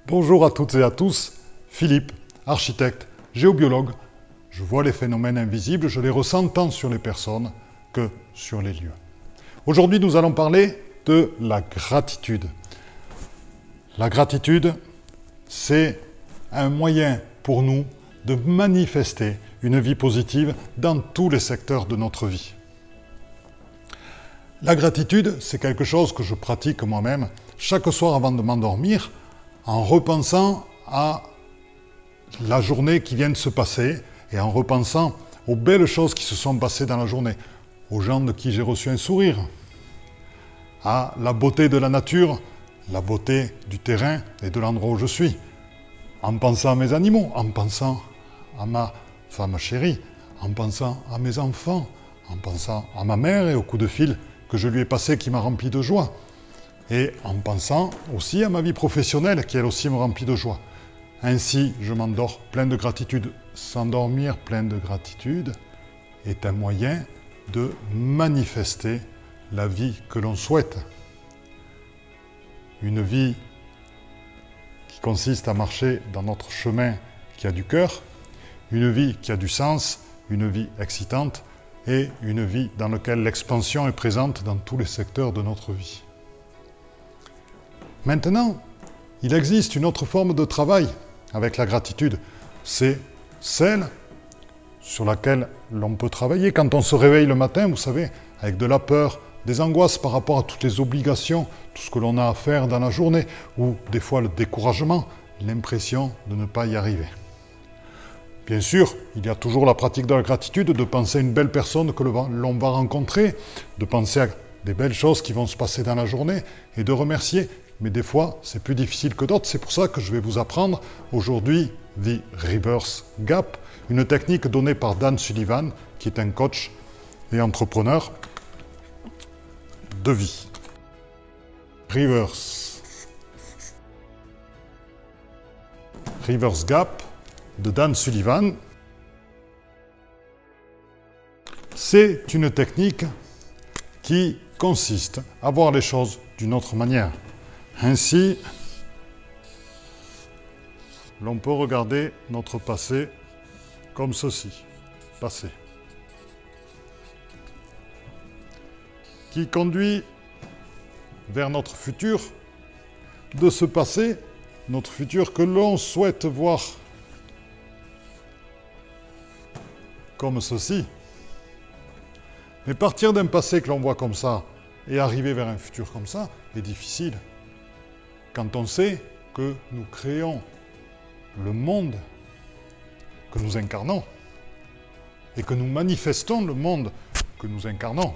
Bonjour à toutes et à tous, Philippe, architecte, géobiologue. Je vois les phénomènes invisibles, je les ressens tant sur les personnes que sur les lieux. Aujourd'hui, nous allons parler de la gratitude. La gratitude, c'est un moyen pour nous de manifester une vie positive dans tous les secteurs de notre vie. La gratitude, c'est quelque chose que je pratique moi-même chaque soir avant de m'endormir, en repensant à la journée qui vient de se passer et en repensant aux belles choses qui se sont passées dans la journée, aux gens de qui j'ai reçu un sourire, à la beauté de la nature, la beauté du terrain et de l'endroit où je suis, en pensant à mes animaux, en pensant à ma femme chérie, en pensant à mes enfants, en pensant à ma mère et au coup de fil que je lui ai passé qui m'a rempli de joie. Et en pensant aussi à ma vie professionnelle qui elle aussi me remplit de joie. Ainsi, je m'endors plein de gratitude. S'endormir plein de gratitude est un moyen de manifester la vie que l'on souhaite. Une vie qui consiste à marcher dans notre chemin qui a du cœur, une vie qui a du sens, une vie excitante et une vie dans laquelle l'expansion est présente dans tous les secteurs de notre vie. Maintenant, il existe une autre forme de travail avec la gratitude. C'est celle sur laquelle l'on peut travailler quand on se réveille le matin, vous savez, avec de la peur, des angoisses par rapport à toutes les obligations, tout ce que l'on a à faire dans la journée, ou des fois le découragement, l'impression de ne pas y arriver. Bien sûr, il y a toujours la pratique de la gratitude, de penser à une belle personne que l'on va rencontrer, de penser à des belles choses qui vont se passer dans la journée et de remercier. Mais des fois, c'est plus difficile que d'autres. C'est pour ça que je vais vous apprendre aujourd'hui The Reverse Gap, une technique donnée par Dan Sullivan, qui est un coach et entrepreneur de vie. Reverse Gap de Dan Sullivan. C'est une technique qui consiste à voir les choses d'une autre manière. Ainsi, l'on peut regarder notre passé comme ceci. Passé. Qui conduit vers notre futur. De ce passé, notre futur que l'on souhaite voir comme ceci. Mais partir d'un passé que l'on voit comme ça et arriver vers un futur comme ça est difficile. Quand on sait que nous créons le monde que nous incarnons et que nous manifestons le monde que nous incarnons.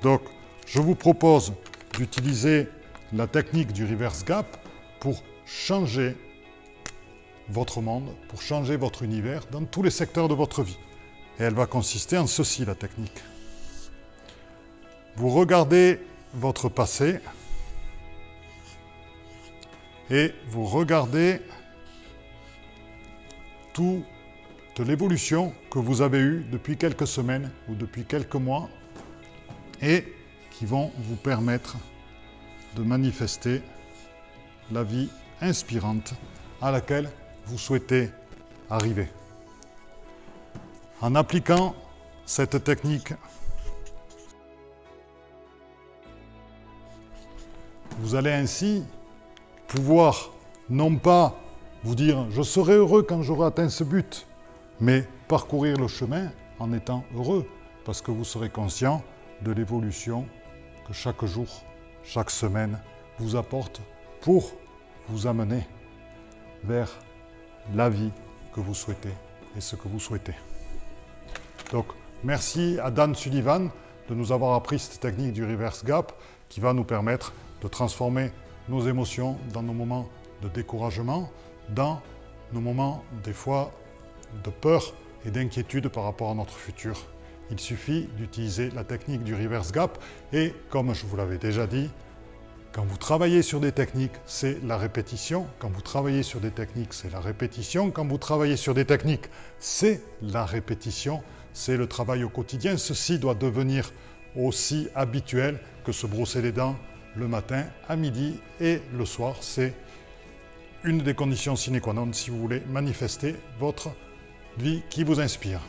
Donc, je vous propose d'utiliser la technique du reverse gap pour changer votre monde, pour changer votre univers dans tous les secteurs de votre vie. Et elle va consister en ceci, la technique. Vous regardez votre passé et vous regardez toute l'évolution que vous avez eue depuis quelques semaines ou depuis quelques mois et qui vont vous permettre de manifester la vie inspirante à laquelle vous souhaitez arriver. En appliquant cette technique, vous allez ainsi pouvoir non pas vous dire « je serai heureux quand j'aurai atteint ce but », mais parcourir le chemin en étant heureux, parce que vous serez conscient de l'évolution que chaque jour, chaque semaine vous apporte pour vous amener vers la vie que vous souhaitez et ce que vous souhaitez. Donc, merci à Dan Sullivan de nous avoir appris cette technique du reverse gap qui va nous permettre de transformer nos émotions dans nos moments de découragement, dans nos moments, des fois, de peur et d'inquiétude par rapport à notre futur. Il suffit d'utiliser la technique du reverse gap et, comme je vous l'avais déjà dit, quand vous travaillez sur des techniques, c'est la répétition. Quand vous travaillez sur des techniques, c'est la répétition. Quand vous travaillez sur des techniques, c'est la répétition. C'est le travail au quotidien. Ceci doit devenir aussi habituel que se brosser les dents le matin, à midi et le soir. C'est une des conditions sine qua non si vous voulez manifester votre vie qui vous inspire.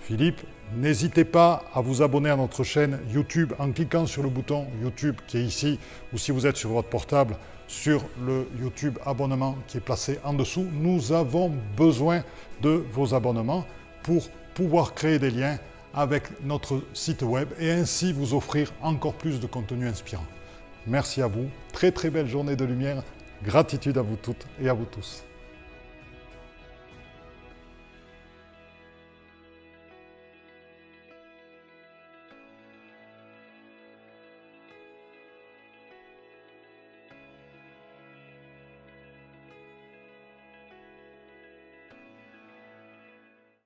Philippe, n'hésitez pas à vous abonner à notre chaîne YouTube en cliquant sur le bouton YouTube qui est ici, ou si vous êtes sur votre portable, sur le YouTube abonnement qui est placé en dessous. Nous avons besoin de vos abonnements pour pouvoir créer des liens avec notre site web et ainsi vous offrir encore plus de contenu inspirant. Merci à vous, très belle journée de lumière, gratitude à vous toutes et à vous tous.